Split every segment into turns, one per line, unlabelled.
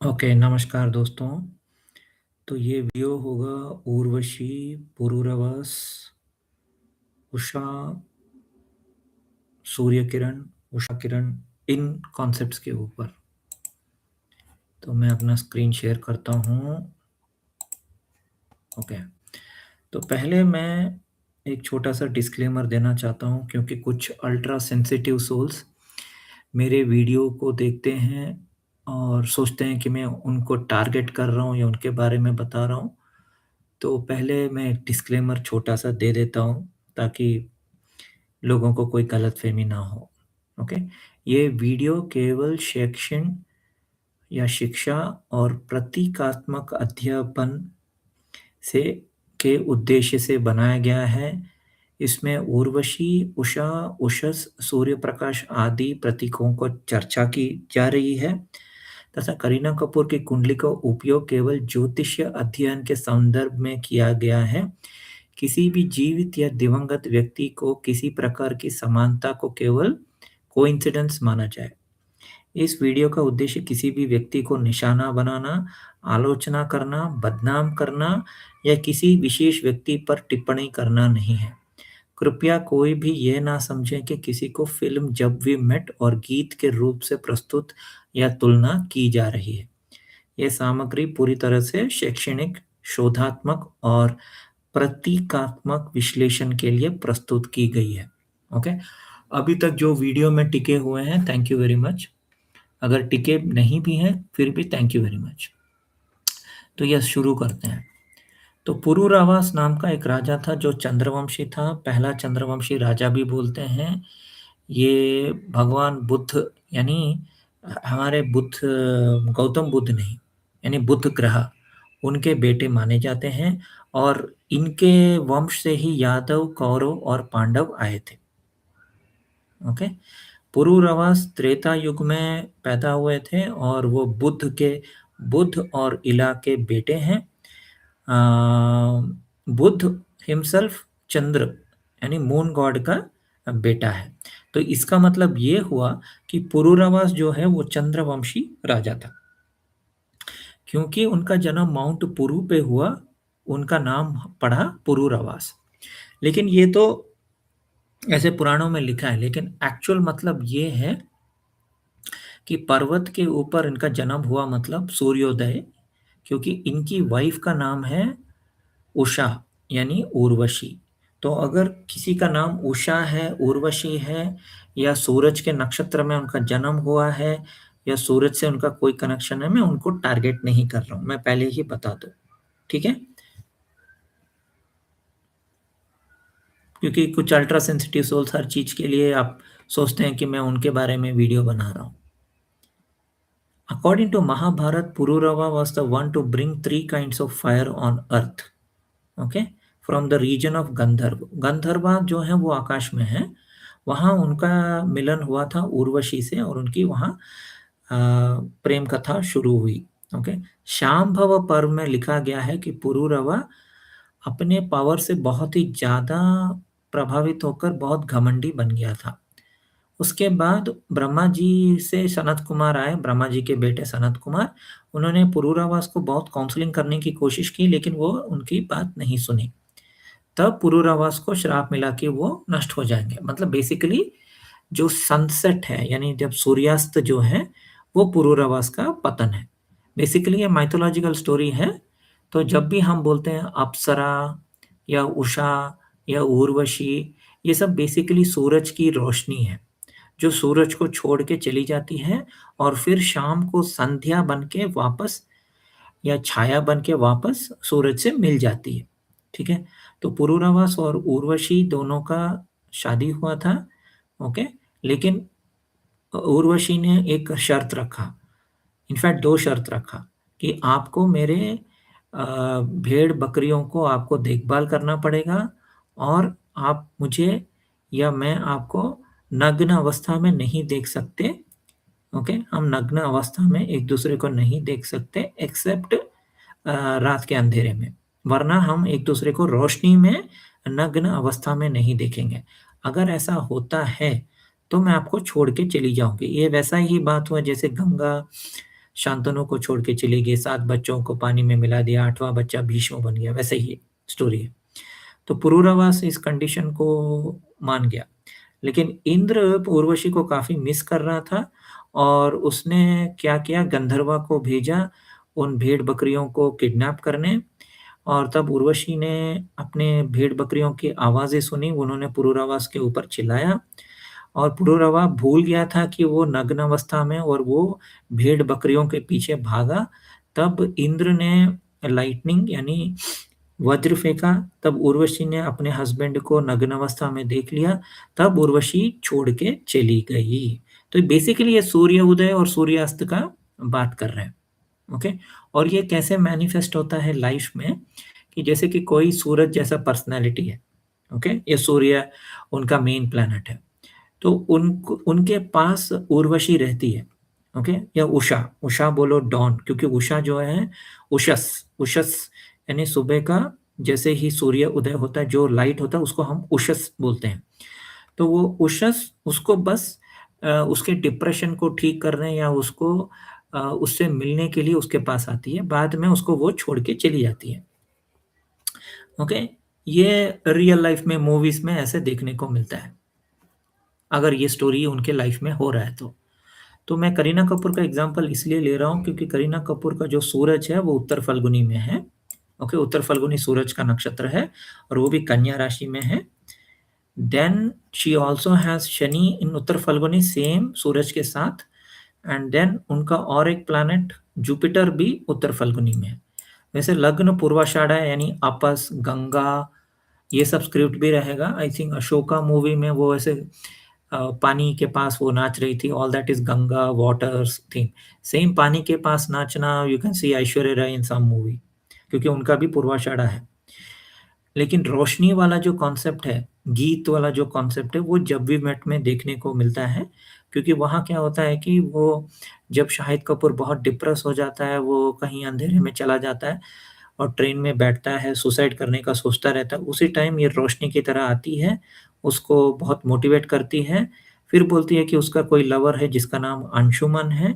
Okay, नमस्कार दोस्तों। तो ये वीडियो होगा उर्वशी, पुरूरवस, उषा, सूर्य किरण, उषा किरण, इन कॉन्सेप्ट्स के ऊपर। तो मैं अपना स्क्रीन शेयर करता हूँ। ओके, तो पहले मैं एक छोटा सा डिस्क्लेमर देना चाहता हूँ क्योंकि कुछ अल्ट्रा सेंसिटिव सोल्स मेरे वीडियो को देखते हैं और सोचते हैं कि मैं उनको टारगेट कर रहा हूँ या उनके बारे में बता रहा हूँ। तो पहले मैं एक डिस्क्लेमर छोटा-सा दे देता हूँ, ताकि लोगों को कोई गलतफ़हमी ना हो, ओके? ये वीडियो केवल शैक्षण या शिक्षा और प्रतीकात्मक अध्यापन से के उद्देश्य से बनाया गया है। इसमें उर्वशी, उषा, उषस, सूर्यप्रकाश आदि प्रतीकों को चर्चा की जा रही है तथा करीना कपूर की कुंडली का उपयोग केवल ज्योतिषीय अध्ययन के संदर्भ में किया गया है। किसी भी जीवित या दिवंगत व्यक्ति को किसी प्रकार की समानता को केवल कोइंसिडेंस माना जाए। इस वीडियो का उद्देश्य किसी भी व्यक्ति को निशाना बनाना, आलोचना करना, बदनाम करना या किसी विशेष व्यक्ति पर टिप्पणी करना नहीं है। कृपया कोई भी यह ना समझे कि किसी को फ़िल्म जब वी मेट और गीत के रूप से प्रस्तुत या तुलना की जा रही है। यह सामग्री पूरी तरह से शैक्षणिक, शोधात्मक और प्रतीकात्मक विश्लेषण के लिए प्रस्तुत की गई है। ओके? अभी तक जो वीडियो में टिके हुए हैं, थैंक यू वेरी मच। अगर टिके नहीं भी हैं, फिर भी थैंक यू वेरी मच। तो यह शुरू करते हैं। तो पुरूरवास नाम का एक राजा था जो चंद्रवंशी था, पहला चंद्रवंशी राजा भी बोलते हैं। ये भगवान बुद्ध यानी हमारे गौतम बुद्ध नहीं, यानी बुध ग्रह, उनके बेटे माने जाते हैं और इनके वंश से ही यादव, कौरव और पांडव आए थे। ओके? पुरूरवास त्रेता युग में पैदा हुए थे और वो बुद्ध और इला के बेटे हैं। बुद्ध हिमसेल्फ चंद्र यानी मून गॉड का बेटा है। तो इसका मतलब ये हुआ कि पुरूरवास जो है वो चंद्रवंशी राजा था। क्योंकि उनका जन्म माउंट पुरू पे हुआ, उनका नाम पड़ा पुरूरवास। लेकिन ये तो ऐसे पुराणों में लिखा है, लेकिन एक्चुअल मतलब ये है कि पर्वत के ऊपर इनका जन्म हुआ मतलब सूर्योदय, क्योंकि इनकी वाइफ का नाम है उषा यानी उर्वशी। तो अगर किसी का नाम उषा है, उर्वशी है या सूरज के नक्षत्र में उनका जन्म हुआ है या सूरज से उनका कोई कनेक्शन है, मैं उनको टारगेट नहीं कर रहा हूँ, मैं पहले ही बता दूँ, ठीक है? क्योंकि कुछ अल्ट्रा सेंसिटिव सोल्स हर चीज़ के लिए आप सोचते हैं कि मैं उनके बारे में वीडियो बना रहा हूँ। According to Mahabharata, Pururava was the one to bring three kinds of fire on earth. Okay? From the region of Gandharva. Gandharva जो है वो आकाश में है, वहाँ उनका मिलन हुआ था उर्वशी से और उनकी वहाँ प्रेम कथा शुरू हुई। ओके? शांभव पर्व में लिखा गया है कि पुरूरवा अपने पावर से बहुत ही ज़्यादा प्रभावित होकर बहुत घमंडी बन गया था। उसके बाद ब्रह्मा जी से सनत कुमार आए, ब्रह्मा जी के बेटे सनत कुमार। उन्होंने पुरूरवास को बहुत काउंसलिंग करने की कोशिश की, लेकिन वो उनकी बात नहीं सुनी। तब पुरूरवास को श्राप मिला कि वो नष्ट हो जाएँगे। मतलब बेसिकली जो सनसेट है, यानी जब सूर्यास्त जो है, वो पुरूरवास का पतन है। बेसिकली ये माइथोलॉजिकल स्टोरी है। तो जब भी हम बोलते हैं अप्सरा या उषा या उर्वशी, ये सब बेसिकली सूरज की रोशनी है, जो सूरज को छोड़ के चली जाती है और फिर शाम को संध्या बन के वापस या छाया बन के वापस सूरज से मिल जाती है, ठीक है? तो पुरूरवास और उर्वशी दोनों का शादी हुआ था, ओके? लेकिन उर्वशी ने एक शर्त रखा, इनफैक्ट 2 शर्त रखा कि आपको मेरे भेड़-बकरियों को आपको देखभाल करना पड़ेगा और आप मुझे या मैं आपको नग्न अवस्था में नहीं देख सकते, ओके? हम नग्न अवस्था में एक-दूसरे को नहीं देख सकते एक्सेप्ट रात के अंधेरे में, वरना हम एक-दूसरे को रोशनी में नग्न अवस्था में नहीं देखेंगे। अगर ऐसा होता है, तो मैं आपको छोड़ के चली जाऊँगी। ये वैसा ही बात हुआ जैसे गंगा शांतनु को छोड़ के चली गई, 7 बच्चों को पानी में मिला दिया, 8वां बच्चा भीष्म बन गया, वैसे ही स्टोरी है। तो पुरूरवास इस कंडीशन को मान गया। लेकिन इंद्र उर्वशी को काफ़ी मिस कर रहा था और उसने क्या किया, गंधर्वा को भेजा उन भेड़-बकरियों को किडनैप करने। और तब उर्वशी ने अपने भेड़-बकरियों की आवाज़ें सुनी, उन्होंने पुरूरवास के ऊपर चिल्लाया और पुरूरवा भूल गया था कि वो नग्न अवस्था में और वो भेड़-बकरियों के पीछे भागा। तब इंद्र ने लाइटनिंग यानी वज्र फेंका, तब उर्वशी ने अपने हस्बैंड को नग्न अवस्था में देख लिया, तब उर्वशी छोड़ के चली गई। तो बेसिकली ये सूर्य उदय और सूर्यास्त का बात कर रहे हैं, ओके? और ये कैसे मैनिफेस्ट होता है लाइफ में कि जैसे कि कोई सूरज जैसा पर्सनैलिटी है, ओके? ये सूर्य उनका मेन प्लैनेट है। तो उनके पास उर्वशी रहती है, ओके? या उषा, उषा बोलो डॉन, क्योंकि उषा जो है उषस, उषस यानी सुबह का जैसे ही सूर्य उदय होता है, जो लाइट होता है उसको हम उषस बोलते हैं। तो वो उषस उसको बस उसके डिप्रेशन को ठीक करने या उसको उससे मिलने के लिए उसके पास आती है, बाद में उसको वो छोड़ के चली जाती है, ओके? ये रियल लाइफ में मूवीज़ में ऐसे देखने को मिलता है, अगर ये स्टोरी उनके लाइफ में हो रहा है तो। तो मैं करीना कपूर का एग्ज़ाम्पल इसलिए ले रहा हूँ क्योंकि करीना कपूर का जो सूरज है वो उत्तर फाल्गुनी में है, ओके? उत्तर फाल्गुनी सूरज का नक्षत्र है और वो भी कन्या राशि में है। Then she also has Shani in Uttar Phalguni same सूरज के साथ एंड देन उनका और एक प्लैनेट जुपिटर भी उत्तर फाल्गुनी में है। वैसे लग्न पूर्वाषाढ़ा यानी आपस, गंगा ये सब स्क्रिप्ट भी रहेगा। आई थिंक अशोका मूवी में वो ऐसे पानी के पास वो नाच रही थी, all that is Ganga, waters theme. Same पानी के पास नाचना you can see Aishwarya Rai in some movie क्योंकि उनका भी पूर्वाषाढ़ा है। लेकिन रोशनी वाला जो कॉन्सेप्ट है, गीत वाला जो कॉन्सेप्ट है, वो जब वी मेट में देखने को मिलता है, क्योंकि वहाँ क्या होता है कि वो जब शाहिद कपूर बहुत डिप्रेस हो जाता है, वो कहीं अंधेरे में चला जाता है और ट्रेन में बैठता है, सुसाइड करने का सोचता रहता है, उसी टाइम ये रोशनी की तरह आती है, उसको बहुत मोटिवेट करती है, फिर बोलती है कि उसका कोई लवर है जिसका नाम अंशुमन है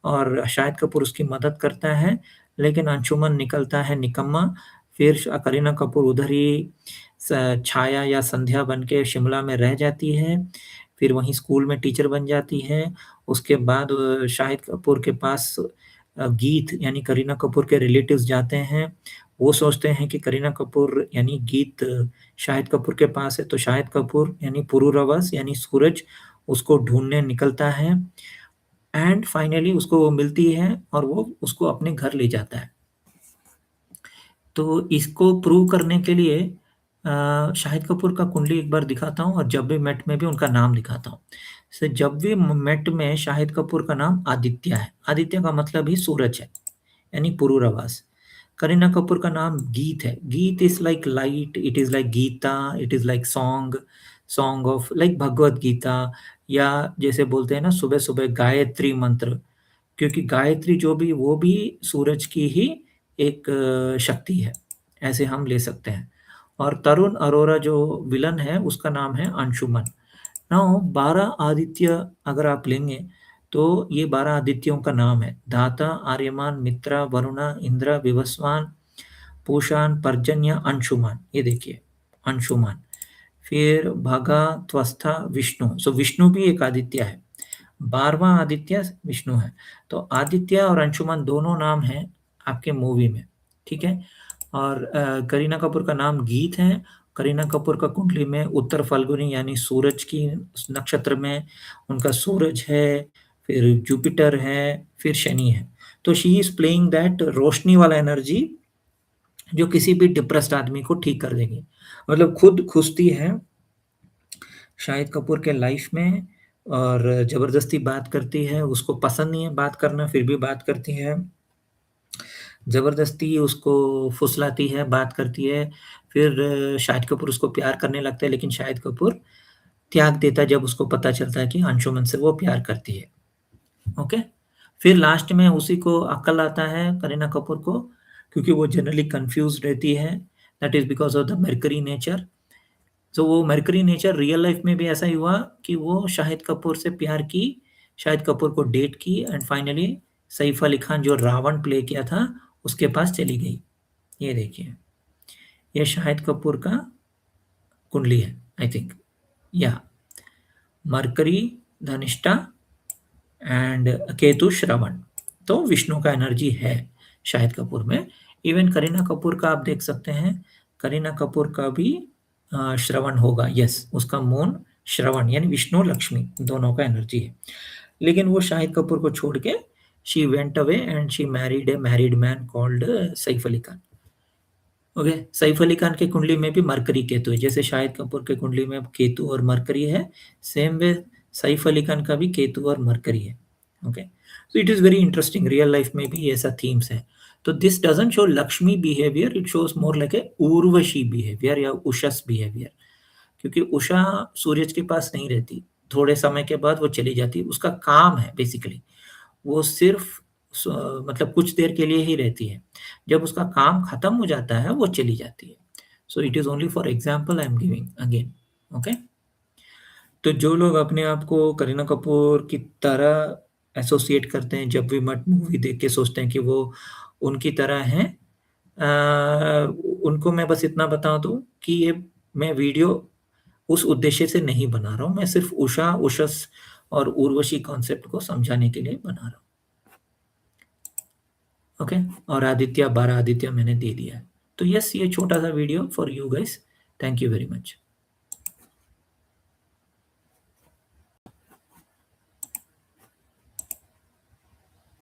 और शाहिद कपूर उसकी मदद करता है, लेकिन अंशुमन निकलता है निकम्मा, फिर करीना कपूर उधर ही छाया या संध्या बन के शिमला में रह जाती है, फिर वहीं स्कूल में टीचर बन जाती है। उसके बाद शाहिद कपूर के पास गीत यानी करीना कपूर के रिलेटिव्स जाते हैं। वो सोचते हैं कि करीना कपूर यानी गीत शाहिद कपूर के पास है, तो शाहिद कपूर यानी पुरूरवस यानी सूरज उसको ढूँढने निकलता है एंड फाइनली उसको वो मिलती है और वो उसको अपने घर ले जाता है। तो इसको प्रूव करने के लिए शाहिद कपूर का कुंडली एक बार दिखाता हूँ और जब वी मेट में भी उनका नाम दिखाता हूँ। जब वी मेट में शाहिद कपूर का नाम आदित्य है। आदित्य का मतलब ही सूरज है, यानी पुरूरवास। करीना कपूर का नाम गीत है। Geet is like light, it is like Gita, it is like song, song of like Bhagavad Gita या जैसे बोलते हैं ना सुबह-सुबह गायत्री मंत्र। क्योंकि गायत्री जो भी वो भी सूरज की ही एक शक्ति है, ऐसे हम ले सकते हैं। और तरुण अरोरा जो विलन है उसका नाम है अंशुमन। नाउ 12 आदित्य अगर आप लेंगे तो ये 12 आदित्यों का नाम है। धाता, आर्यमान, मित्रा, वरुणा, इंद्र, विवस्वान, पूषान, पर्जन्य, अंशुमान। ये देखिए अंशुमान। फिर भगा, त्वस्था, विष्णु। सो विष्णु भी एक आदित्य है। 12वां आदित्य विष्णु है। तो आदित्य और अंशुमन दोनों नाम हैं आपके मूवी में, ठीक है? और करीना कपूर का नाम गीत है। करीना कपूर का कुंडली में उत्तर फाल्गुनी यानी सूरज की नक्षत्र में उनका सूरज है, फिर जुपिटर है, फिर शनि है। तो शी इज़ प्लेइंग दैट रोशनी वाला एनर्जी जो किसी भी डिप्रेस्ड आदमी को ठीक कर देगी। मतलब खुद घुसती है शाहिद कपूर के लाइफ में और ज़बरदस्ती बात करती है, उसको पसंद नहीं है बात करना फिर भी बात करती है। ज़बरदस्ती उसको फुसलाती है, बात करती है, फिर शाहिद कपूर उसको प्यार करने लगता है लेकिन शाहिद कपूर त्याग देता है जब उसको पता चलता है कि अंशुमन से वो प्यार करती है, ओके? फिर लास्ट में उसी को अक्ल आता है करीना कपूर को क्योंकि वो जनरली कन्फ्यूज़्ड रहती है, that is because of the mercury nature. तो वो मर्करी नेचर रियल लाइफ में भी ऐसा ही हुआ कि वो शाहिद कपूर से प्यार की, शाहिद कपूर को डेट की एंड फाइनली सैफ अली खान जो रावण प्ले किया था उसके पास चली गई। ये देखिए, ये शाहिद कपूर का कुंडली है आई थिंक, या मरकरी धनिष्ठा एंड केतु श्रवण। तो विष्णु का एनर्जी है शाहिद कपूर में। इवन करीना कपूर का आप देख सकते हैं, करीना कपूर का भी श्रवण होगा, यस, उसका मून श्रवण यानी विष्णु लक्ष्मी दोनों का एनर्जी है। लेकिन वो शाहिद कपूर को छोड़ के she went away and she married A married man called Saif Ali Khan. Okay, Saif Ali Khan के कुंडली में भी मरकरी केतु है, जैसे शाहिद कपूर के कुंडली में केतु और मरकरी है, सेम वे सैफ अली खान का भी केतु और मरकरी है। Okay, so it is very interesting, real life में भी ऐसा थीम्स है। तो this doesn't show Lakshmi behaviour, it shows more like a Urvashi behaviour या उषस बिहेवियर, क्योंकि उषा सूरज के पास नहीं रहती, थोड़े समय के बाद वो चली जाती है, उसका काम है बेसिकली, वो सिर्फ मतलब कुछ देर के लिए ही रहती है, जब उसका काम खत्म हो जाता है वो चली जाती है। So it is only for example I am giving again. Okay, तो जो लोग अपने आप को करीना कपूर की तरह एसोसिएट करते हैं, जब भी मट मूवी देख के सोचते हैं कि वो उनकी तरह हैं, उनको मैं बस इतना बता दूं कि ये मैं वीडियो उस उद्देश्य से नहीं बना रहा हूँ, मैं सिर्फ उषा, उषस और उर्वशी कॉन्सेप्ट को समझाने के लिए बना रहा हूँ। ओके, और आदित्य 12 आदित्य मैंने दे दिया है। तो यस, ये छोटा सा video for you guys. Thank you very much.